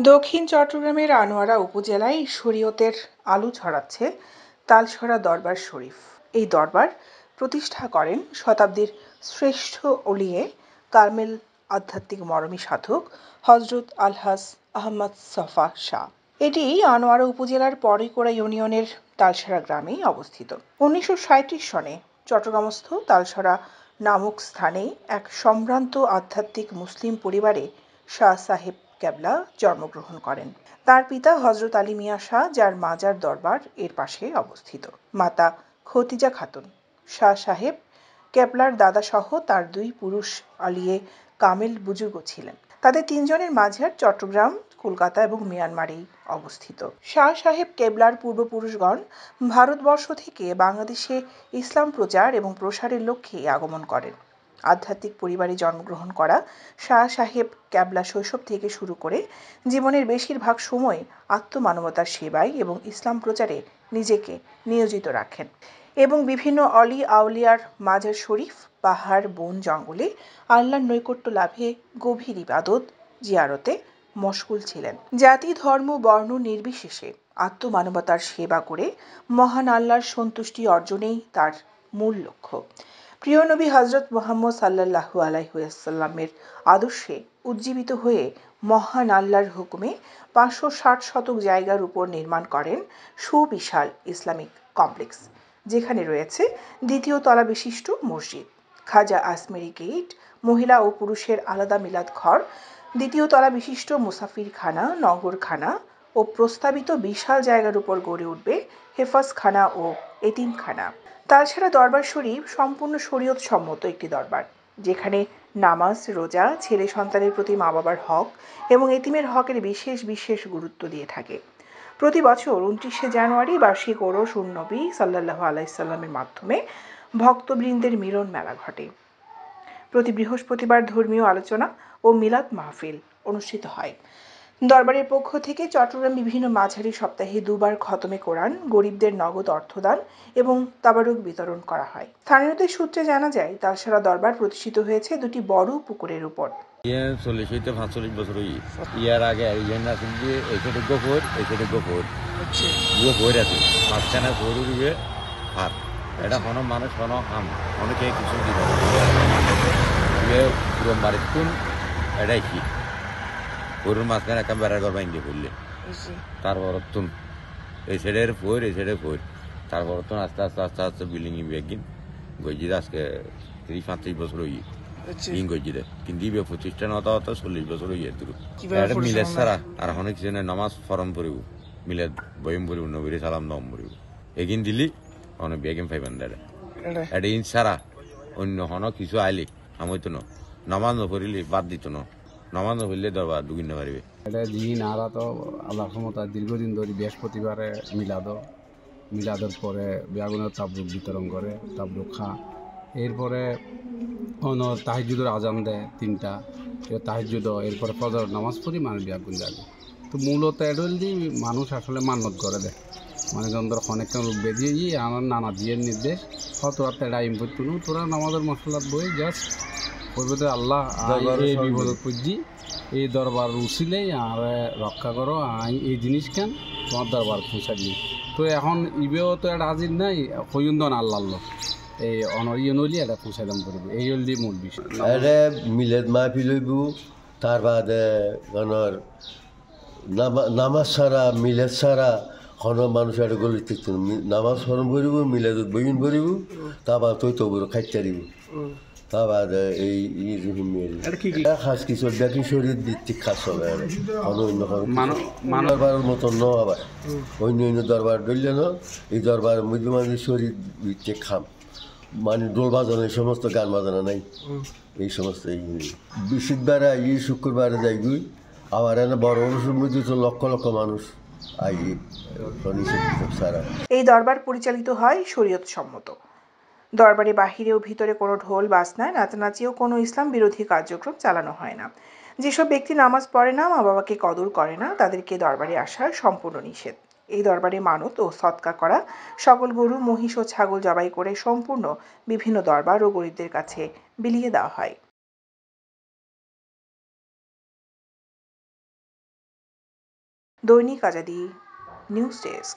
দক্ষিণ চট্টগ্রামের আনোয়ারা উপজেলায় শরীয়তের আলো ছড়াচ্ছে তালসরা দরবার শরীফ। এই দরবার প্রতিষ্ঠা করেন শতাব্দীর শ্রেষ্ঠ ওলিয়ে কামেল আধ্যাত্মিক মরমী সাধক হযরত আলহাজ আহমদ ছফা শাহ। এটি আনোয়ারা উপজেলার পরেকোড়া ইউনিয়নের তালসরা গ্রামে অবস্থিত। 1937 সনে চট্টগ্রামস্থ তালসরা নামক স্থানে এক সম্ভ্রান্ত আধ্যাত্মিক মুসলিম পরিবারে শাহ সাহেব কেবলা জন্মগ্রহণ করেন। তার পিতা হযরত আলী মিয়া শাহ, যার মাজার দরবার এর পাশে অবস্থিত। মাতা খতিজা খাতুন। শাহ সাহেব কেবলার দাদা সহ তার 2 পুরুষ আলিয়ে কামেল বুজুর্গ ছিলেন। তাদের 3 জনের মাঝার চট্টগ্রাম, কলকাতা এবং মিয়ানমারেই অবস্থিত। শাহ সাহেব কেবলার পূর্বপুরুষগণ ভারতবর্ষ থেকে বাংলাদেশে ইসলাম প্রচার এবং প্রসারের লক্ষ্যে আগমন করেন। আধ্যাত্মিক পরিবারে জন্মগ্রহণ করা শাহ সাহেব কেবলা শৈশব থেকে শুরু করে জীবনের বেশিরভাগ সময় আত্মমানবতার সেবায় এবং ইসলাম প্রচারে নিজেকে নিয়োজিত রাখেন এবং বিভিন্ন অলি আউলিয়ার মাজার শরীফ, পাহাড়, বন, জঙ্গলে আল্লাহর নৈকট্য লাভে গভীর ইবাদত জিয়ারতে মশগুল ছিলেন। জাতি, ধর্ম, বর্ণ নির্বিশেষে আত্মমানবতার সেবা করে মহান আল্লাহর সন্তুষ্টি অর্জনেই তার মূল লক্ষ্য। প্রিয় নবী হযরত মুহাম্মদ সাল্লাল্লাহু আলাইহি ওয়াসাল্লামের আদর্শে উজ্জীবিত হয়ে মহান আল্লাহর হুকুমে 560 শতক জায়গার উপর নির্মাণ করেন সুবিশাল ইসলামিক কমপ্লেক্স, যেখানে রয়েছে 2য় তলা বিশিষ্ট মসজিদ, খাজা আজমেরি গেট, মহিলা ও পুরুষের আলাদা মিলাদ ঘর, 2য় তলা বিশিষ্ট মুসাফিরখানা, নগরখানা ও প্রস্তাবিত বিশাল জায়গার উপর গড়ে উঠবে হেফাজখানা ও এতিমখানা। তাছাড়া দরবার শরীফ সম্পূর্ণ শরীয়ত সম্মত একটি দরবার, যেখানে নামাজ, রোজা, ছেলে সন্তানের প্রতি মা বাবার হক এবং এতিমের হকের বিশেষ বিশেষ গুরুত্ব দিয়ে থাকে। প্রতি বছর 29শে জানুয়ারি বার্ষিক ওরস নবী সাল্লাল্লাহু আলাইহি সাল্লামের মাধ্যমে ভক্তবৃন্দের মিলন মেলা ঘটে। প্রতি বৃহস্পতিবার ধর্মীয় আলোচনা ও মিলাদ মাহফিল অনুষ্ঠিত হয়। দরবারের পক্ষ থেকে চট্টগ্রাম বিভিন্ন মাঝারি সপ্তাহে 2 বার খতমে কোরআন, গরিবদের নগদ অর্থদান এবং তাবারুক বিতরণ করা হয়। স্থানীয়দের সূত্রে জানা যায়, তালসরা দরবার প্রতিষ্ঠিত হয়েছে 2টি বড় পুকুরের উপর। 40-45 বছর ইয়ার আগে এইখানে গোপুর আছে মাঝখানে গরু দিবে আর এটা কোনো মানুষ কোনো আম অনেকে কিছু দিবে পুরো বাড়ির কোন এটাই কি গরুর মাঝখানে একটা বেড়ার ঘর বাইন্দে করলে তারপর তুন এই সাইডের ফোর এই সাইডের ফোর তারপর তুন আস্তে আস্তে আস্তে আস্তে বিল্ডিং বেগিন গজিদে আজকে 30-35 বছর হই ইং গজিদে কিন্তু 25টা নটা হতো 40 বছর হই এটা মিলেদ ছাড়া আর অনেক জনে নামাজ ফরম পড়িব মিলেদ বয়ম পড়িব নবীর সালাম দম পড়িব এগিন দিলি অনেক বেগিন পাইবেন দাদা এটা ইন ছাড়া অন্য হন কিছু আইলি আমি তো নামাজ নপড়িলি বাদ দিত না নামাজ নপড়লে দরবার ঢুকিন না পারিবে এটা দিন আরা তো আল্লাহ ক্ষমতা দীর্ঘদিন ধরে বৃহস্পতিবারে মিলাদর পরে বেগুনের তাবরুক বিতরণ করে তাবরুক খা এরপরে তাহাজ্জুদের আজান দেয় 3টা তাহাজ্জুদ এরপরে ফজর নামাজ পড়ি মানুষ বেগুন যাবে তো মূলত এডল দিয়ে মানুষ আসলে মান্নত করে দেয় মানে যন্ত্র অনেকটা লোক বেরিয়ে আমার নানা দিয়ের নির্দেশ হয়তো একটা আইম করতো তোরা নামাজের মশলাত বই জাস্ট বলবে আল্লাহ এই বিপদত পুজি এই দরবার উচিলেই আর রক্ষা করো এই জিনিস কেন তোমার দরবার পৌঁছা দিই তো এখন ইবেও তো একটা আজির নাই হইন্দন আল্লাহ এই অনরিয়ে নইলি এটা পৌঁছাই দাম করবো এই হলি মূল বিষয় এটা মিলেদ মাহফিল হইব তার বাদে নামাজ ছাড়া মিলেদ ছাড়া কোনো মানুষ একটা গলি থাকতো নামাজ ফরম ভরিব মিলেদত বইন ভরিব তারপর তৈ তো খাইতে দিব তারপর এই খাস কিছু দেখি শরীর ভিত্তিক খাস হবে দরবারের মতো ন আবার অন্য দরবার ধরলে না এই দরবার মধ্যে মানে শরীর ভিত্তিক খাম মানে দোল বাজানো এই সমস্ত গান বাজানো নাই এই সমস্ত বৃহস্পতিবারে এই শুক্রবারে যাইবি আবার এনে বড় অনুষ্ঠান মধ্যে তো লক্ষ লক্ষ মানুষ এই দরবার পরিচালিত হয় শরীয়ত সম্মত। দরবারে বাহিরে ও ভিতরে কোনো ঢোল, বাজনা, নাচানাচি ও কোনো ইসলাম বিরোধী কার্যক্রম চালানো হয় না। যেসব ব্যক্তি নামাজ পড়ে না, মা বাবাকে কদর করে না, তাদেরকে দরবারে আসা সম্পূর্ণ নিষেধ। এই দরবারে মানত ও সৎকার করা সকল গরু, মহিষ ও ছাগল জবাই করে সম্পূর্ণ বিভিন্ন দরবার ও গরিবদের কাছে বিলিয়ে দেওয়া হয়। দৈনিক আজাদী নিউজ ডেস্ক।